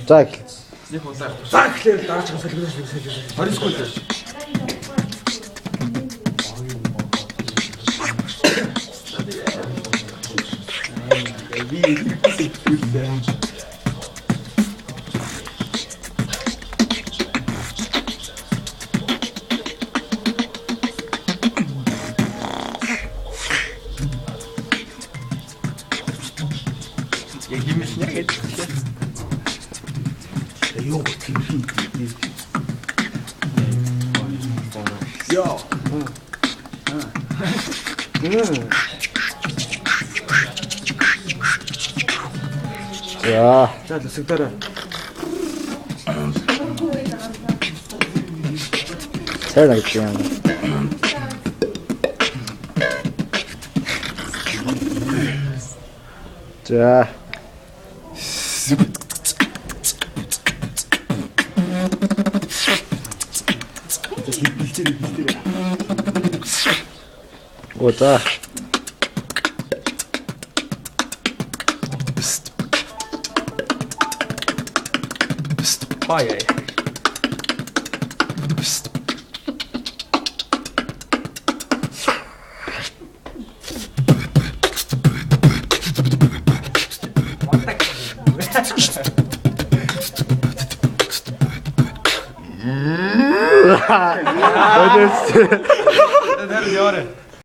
За эхлэв. Нэг удаа. За эхлэв дараач солигдож солигдож. Орисгүй л. Яг юм шиг яг гэдэг. Ёо тийм. Ёо. За лүсгдээрээ. Сайн агт юм. За. Ота. Бай. Ödüs. Nerede yore?